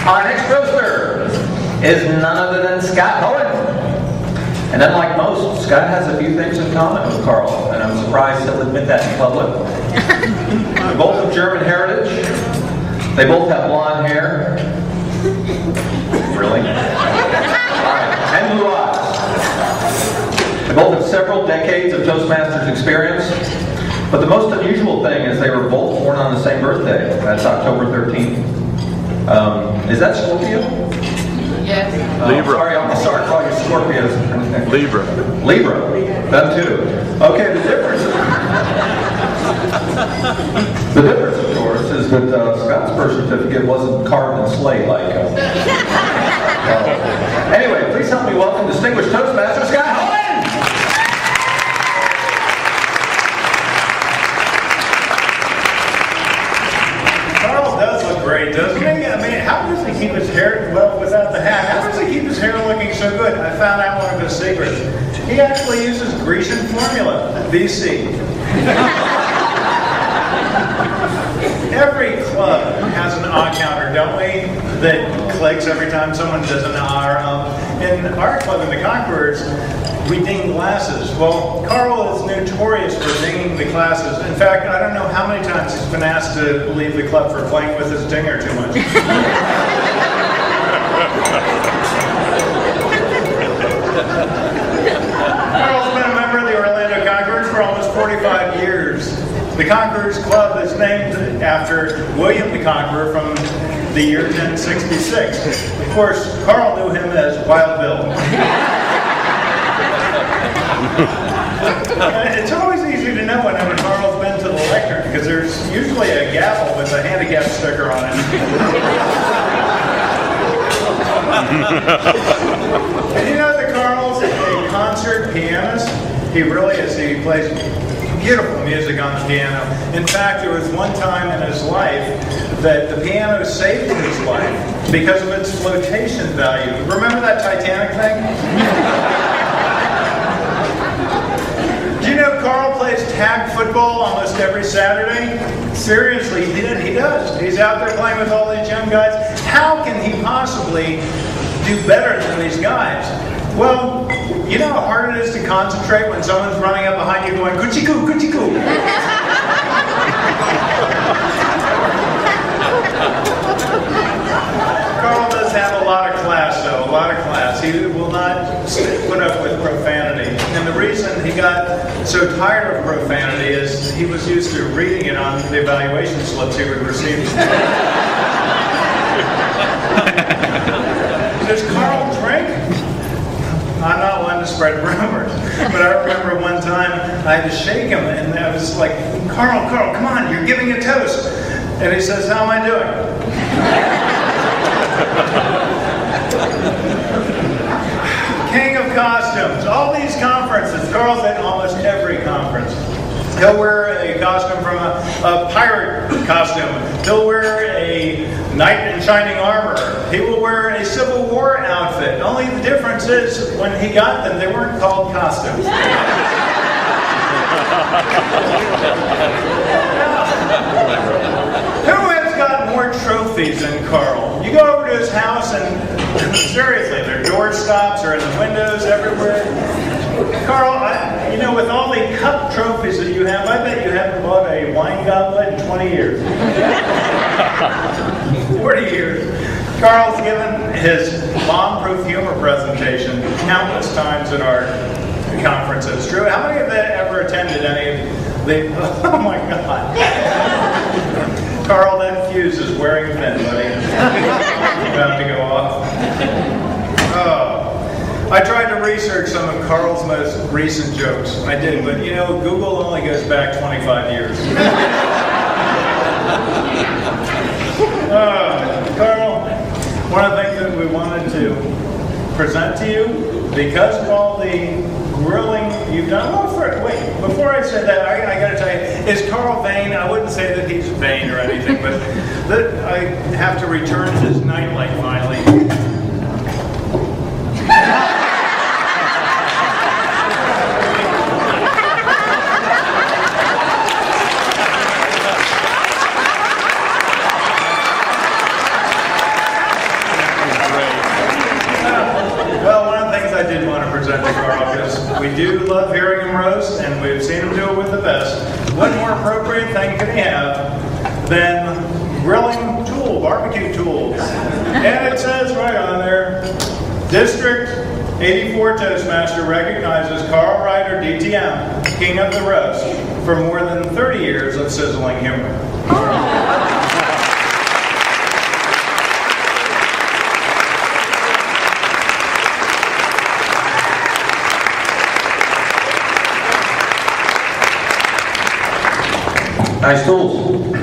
Our next toaster is none other than Scott Hoehn. And unlike most, Scott has a few things in common with Karl, and I'm surprised he'll admit that in public. They're both of German heritage. They both have blonde hair. Really? Alright, and blue eyes. They both have several decades of Toastmasters experience. But the most unusual thing is they were both born on the same birthday. That's October 13th. Is that Scorpio? Yes. Libra. Sorry, I'm sorry to call you Scorpios. Libra. Libra. Them too. Okay, the difference of course, is that Scott's birth certificate wasn't carved in slate like Anyway, please help me welcome distinguished Toastmaster Scott Hoehn! Great, doesn't he? I mean, how does he keep his hair, well, without the hat, how does he keep his hair looking so good? I found out one of his secrets. He actually uses Grecian formula, VC. Every club has an ah counter, don't we? That clicks every time someone does an ah or In our club, in the Conquerors, we ding glasses. Well, Karl is notorious for dinging the glasses. In fact, I don't know how many times he's been asked to leave the club for playing with his dinger too much. Karl's been a member of the Orlando Conquerors for almost 45 years. The Conquerors Club is named after William the Conqueror from the year 1066. Of course, Karl knew him as Wild Bill. It's always easy to know whenever Karl's been to the lectern because there's usually a gavel with a handicap sticker on it. And you know that Karl's a concert pianist? He really is. He plays beautiful music on the piano. In fact, there was one time in his life that the piano saved his life because of its flotation value. Remember that Titanic thing? Do you know Karl plays tag football almost every Saturday? Seriously, he does. He's out there playing with all these young guys. How can he possibly do better than these guys? Well, you know how hard it is to concentrate when someone's running up behind you going, coochie-coo, coochie-coo. Karl does have a lot of class, though, a lot of class. He will not put up with profanity. And the reason he got so tired of profanity is he was used to reading it on the evaluation slips he would receive. Does Karl drink? I'm not one to spread rumors, but I remember one time I had to shake him, and I was like, Karl, come on, you're giving a toast. And he says, how am I doing? King of costumes. All these conferences. Karl's at almost every conference. He'll wear a costume from a pirate costume. He'll wear a knight in shining armor. He will wear a Civil War outfit. Only the difference is, when he got them, they weren't called costumes. Who has got more trophies than Karl? You go over to his house and, seriously, their door stops are in the windows everywhere. Karl, you know, with all the cup trophies that you have, I bet you haven't bought a wine goblet in 20 years. 40 years. Karl's given his bomb-proof humor presentation countless times at our conferences. Drew, how many of them ever attended any of the... Oh my God. Karl, that fuse is wearing thin, buddy. About to go off. Oh. I tried to research some of Karl's most recent jokes. I did, but you know, Google only goes back 25 years. Karl, one of the things that we wanted to present to you, because of all the grilling you've done. Wait, before I say that, I got to tell you, is Karl vain? I wouldn't say that he's vain or anything, but that I have to return his nightlight finally. We do love hearing him roast, and we've seen him do it with the best. What more appropriate thing can he have than grilling tool, barbecue tools? And it says right on there, District 84 Toastmaster recognizes Karl Ryder, DTM, King of the Roast, for more than 30 years of sizzling humor. Nice tools.